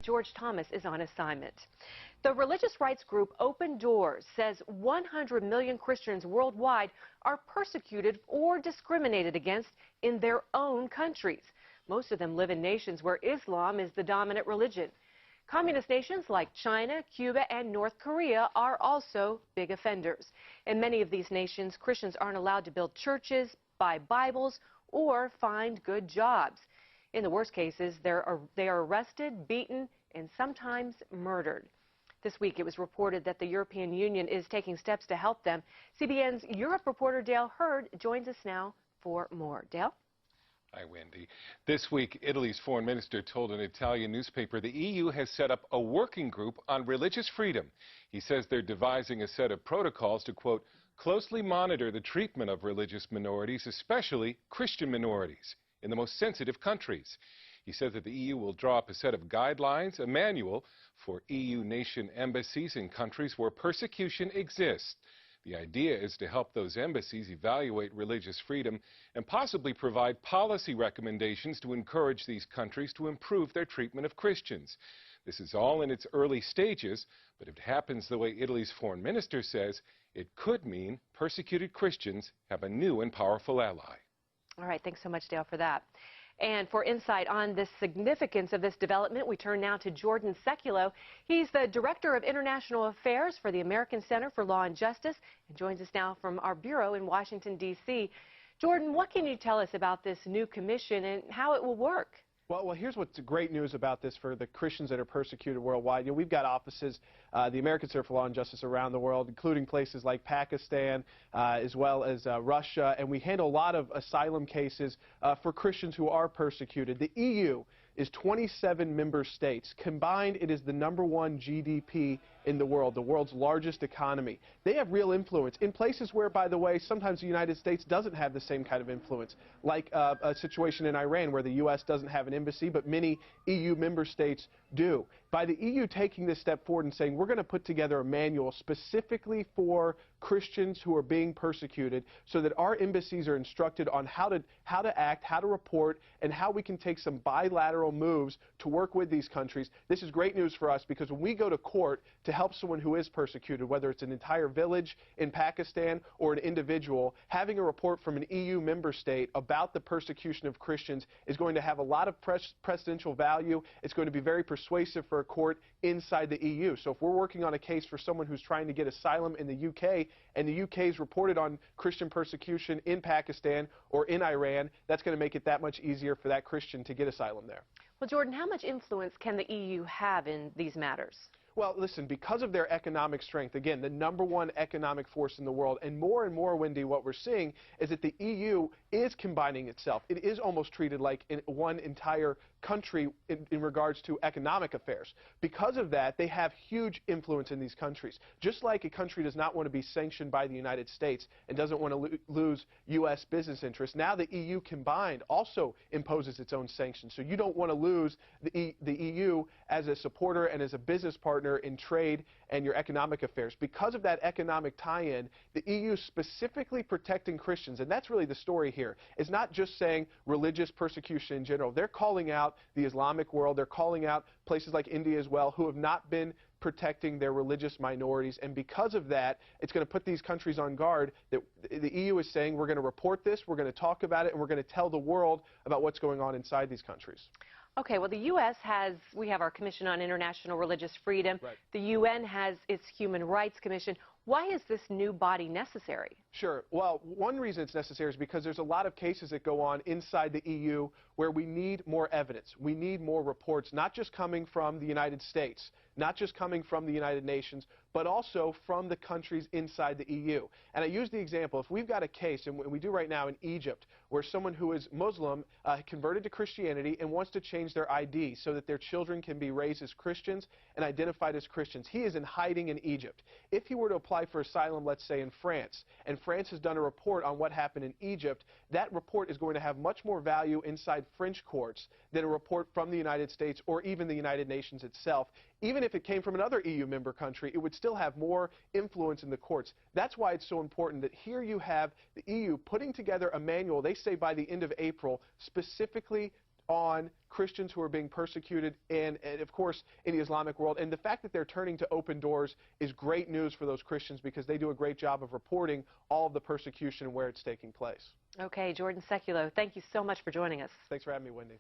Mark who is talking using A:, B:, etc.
A: George Thomas is on assignment. The religious rights group Open Doors says 100 million Christians worldwide are persecuted or discriminated against in their own countries. Most of them live in nations where Islam is the dominant religion. Communist nations like China, Cuba, and North Korea are also big offenders. In many of these nations, Christians aren't allowed to build churches, buy Bibles, or find good jobs. In the worst cases, they are arrested, beaten, and sometimes murdered. This week, it was reported that the European Union is taking steps to help them. CBN's Europe reporter Dale Hurd joins us now for more. Dale?
B: Hi, Wendy. This week, Italy's foreign minister told an Italian newspaper the EU has set up a working group on religious freedom. He says they're devising a set of protocols to, quote, closely monitor the treatment of religious minorities, especially Christian minorities, in the most sensitive countries. He says that the EU will draw up a set of guidelines, a manual for EU nation embassies in countries where persecution exists. The idea is to help those embassies evaluate religious freedom and possibly provide policy recommendations to encourage these countries to improve their treatment of Christians. This is all in its early stages, but if it happens the way Italy's foreign minister says, it could mean persecuted Christians have a new and powerful ally.
A: All right, thanks so much, Dale, for that. And for insight on the significance of this development, we turn now to Jordan Sekulow. He's the Director of International Affairs for the American Center for Law and Justice and joins us now from our bureau in Washington, D.C. Jordan, what can you tell us about this new commission and how it will work?
C: Well, here's what's great news about this for the Christians that are persecuted worldwide. We've got offices, the American Center for Law and Justice around the world, including places like Pakistan, as well as Russia, and we handle a lot of asylum cases for Christians who are persecuted. The EU is 27 member states. Combined, it is the #1 GDP in the world's largest economy. They have real influence in places where, by the way, sometimes the United States doesn't have the same kind of influence, like a situation in Iran where the U.S. doesn't have an embassy, but many EU member states do. By the EU taking this step forward and saying, we're going to put together a manual specifically for Christians who are being persecuted so that our embassies are instructed on how to act, how to report, and how we can take some bilateral moves to work with these countries. This is great news for us because when we go to court to help someone who is persecuted, whether it's an entire village in Pakistan or an individual, having a report from an EU member state about the persecution of Christians is going to have a lot of precedential value. It's going to be very persuasive for a court inside the EU. So if we're working on a case for someone who's trying to get asylum in the UK and the UK's reported on Christian persecution in Pakistan or in Iran, that's going to make it that much easier for that Christian to get asylum there.
A: Well, Jordan, how much influence can the EU have in these matters?
C: Well, listen, because of their economic strength, again, the #1 economic force in the world, and more, Wendy, what we're seeing is that the EU is combining itself. It is almost treated like one entire country in regards to economic affairs. Because of that, they have huge influence in these countries. Just like a country does not want to be sanctioned by the United States and doesn't want to lose U.S. business interests, now the EU combined also imposes its own sanctions. So you don't want to lose the EU as a supporter and as a business partner in trade and your economic affairs. Because of that economic tie-in, the EU specifically protecting Christians, and that's really the story here, is not just saying religious persecution in general. They're calling out the Islamic world, they're calling out places like India as well, who have not been protecting their religious minorities, and because of that, it's going to put these countries on guard that the EU is saying, we're going to report this, we're going to talk about it, and we're going to tell the world about what's going on inside these countries.
A: Okay, well, the U.S. we have our Commission on International Religious Freedom.
C: Right.
A: The UN has its Human Rights Commission. Why is this new body necessary?
C: Sure. Well, one reason it's necessary is because there's a lot of cases that go on inside the EU where we need more evidence. We need more reports, not just coming from the United States, not just coming from the United Nations, but also from the countries inside the EU. And I use the example, if we've got a case, and we do right now in Egypt, where someone who is Muslim converted to Christianity and wants to change their ID so that their children can be raised as Christians and identified as Christians. He is in hiding in Egypt. If he were to apply for asylum, let's say in France, and France has done a report on what happened in Egypt, that report is going to have much more value inside French courts than a report from the United States or even the United Nations itself. Even if it came from another EU member country, it would still have more influence in the courts. That's why it's so important that here you have the EU putting together a manual, they say by the end of April, specifically on Christians who are being persecuted and of course, in the Islamic world. And the fact that they're turning to Open Doors is great news for those Christians because they do a great job of reporting all of the persecution and where it's taking place.
A: Okay, Jordan Sekulow, thank you so much for joining us.
C: Thanks for having me, Wendy.